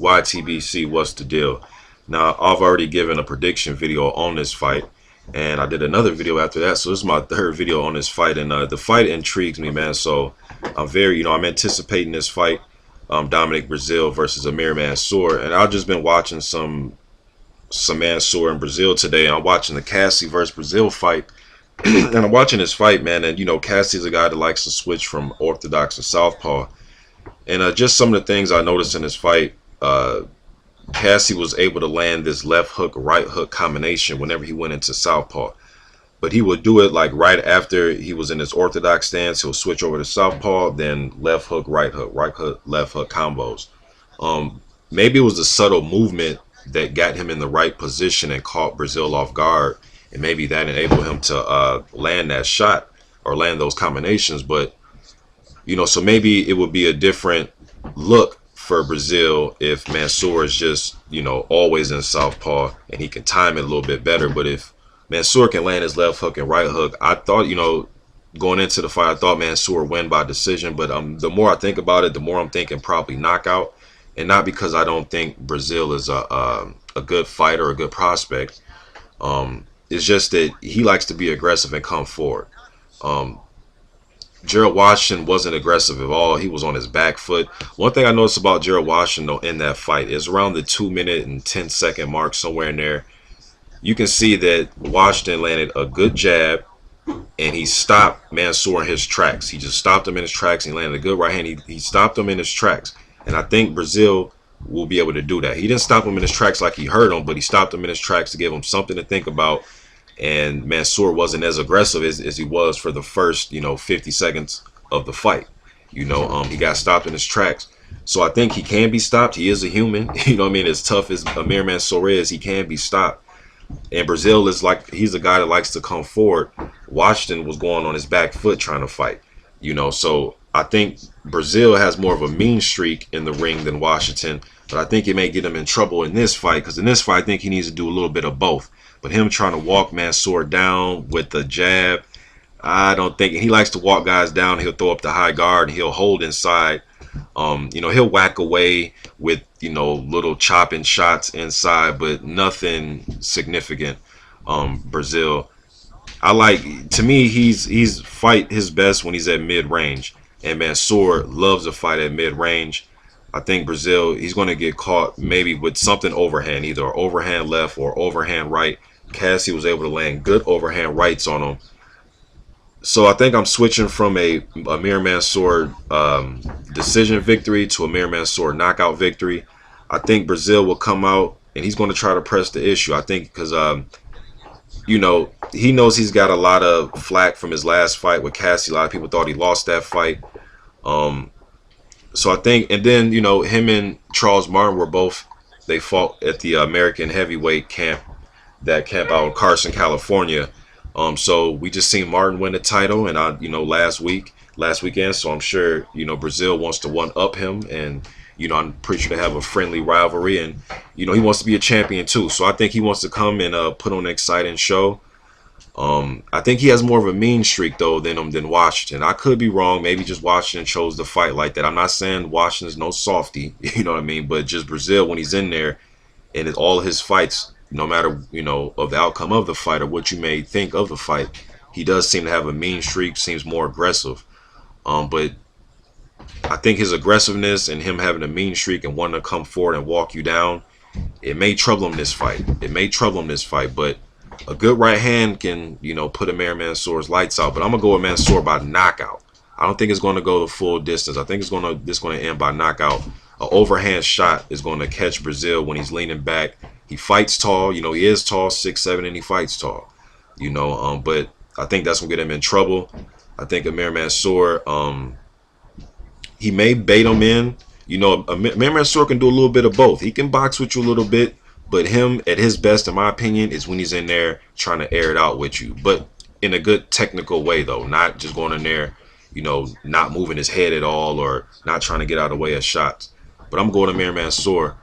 YTBC, what's the deal? Now, I've already given a prediction video on this fight, and I did another video after that, so this is my third video on this fight, and the fight intrigues me, man. So I'm very, I'm anticipating this fight, Dominic Breazeale versus AMIR Mansour, and I've just been watching some Mansour and Breazeale today. I'm watching the Cassie versus Breazeale fight, and I'm watching this fight, man, and Cassie's a guy that likes to switch from orthodox to southpaw. And just some of the things I noticed in this fight, Cassie was able to land this left hook, right hook combination whenever he went into southpaw. But he would do it like right after he was in his orthodox stance. He'll switch over to southpaw, then left hook, right hook, left hook combos. Maybe it was a subtle movement that got him in the right position and caught Breazeale off guard. And maybe that enabled him to land that shot or land those combinations. But so maybe it would be a different look for Breazeale if Mansour is just, always in southpaw and he can time it a little bit better. But if Mansour can land his left hook and right hook, I thought, going into the fight, I thought Mansour would win by decision. But the more I think about it, the more I'm thinking probably knockout. And not because I don't think Breazeale is a good fighter, a good prospect. It's just that he likes to be aggressive and come forward. Gerald Washington wasn't aggressive at all. He was on his back foot. One thing I noticed about Gerald Washington, though, in that fight is around the 2-minute and 10-second mark, somewhere in there, you can see that Washington landed a good jab, and he stopped Mansour in his tracks. He just stopped him in his tracks. He landed a good right hand. He stopped him in his tracks. And I think Breazeale will be able to do that. He didn't stop him in his tracks like he hurt him, but he stopped him in his tracks to give him something to think about. And Mansour wasn't as aggressive as he was for the first, 50 seconds of the fight. He got stopped in his tracks. So I think he can be stopped. He is a human. As tough as AMIR Mansour is, he can be stopped. And Breazeale is he's a guy that likes to come forward. Washington was going on his back foot trying to fight. So I think Breazeale has more of a mean streak in the ring than Washington. But I think it may get him in trouble in this fight, because in this fight, I think he needs to do a little bit of both. But him trying to walk Mansour down with the jab, I don't think he likes to walk guys down. He'll throw up the high guard and he'll hold inside. He'll whack away with, little chopping shots inside, but nothing significant. Breazeale, to me, he's fight his best when he's at mid-range. And Mansour loves to fight at mid-range. I think Breazeale, he's going to get caught maybe with something overhand, either overhand left or overhand right. Cassie was able to land good overhand rights on him. So I think I'm switching from a AMIR Mansour decision victory to a AMIR Mansour knockout victory. I think Breazeale will come out and he's going to try to press the issue. I think because, he knows he's got a lot of flack from his last fight with Cassie. A lot of people thought he lost that fight. So I think, and then, him and Charles Martin they fought at the American heavyweight camp, that camp out in Carson, California. So we just seen Martin win the title, and last weekend. So I'm sure, Breazeale wants to one-up him, and, I'm pretty sure they have a friendly rivalry, and, he wants to be a champion too. So I think he wants to come and put on an exciting show. I think he has more of a mean streak though than Washington. I could be wrong. Maybe just Washington chose to fight like that. I'm not saying Washington's no softy, you know what I mean? But just Breazeale, when he's in there, and all his fights, no matter of the outcome of the fight or what you may think of the fight, he does seem to have a mean streak. Seems more aggressive. But I think his aggressiveness and him having a mean streak and wanting to come forward and walk you down, it may trouble him this fight. But a good right hand can, put AMIR Mansour's lights out. But I'm gonna go with Mansour by knockout. I don't think it's going to go the full distance. I think it's going to end by knockout. An overhand shot is going to catch Breazeale when he's leaning back. He fights tall. He is tall, 6'7", and he fights tall. But I think that's gonna get him in trouble. I think AMIR Mansour, he may bait him in. AMIR Mansour can do a little bit of both. He can box with you a little bit. But him at his best, in my opinion, is when he's in there trying to air it out with you. But in a good technical way, though. Not just going in there, not moving his head at all or not trying to get out of the way of shots. But I'm going to AMIR Mansour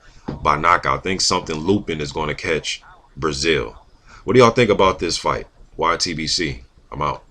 by knockout. I think something looping is going to catch Breazeale. What do y'all think about this fight? YTBC. I'm out.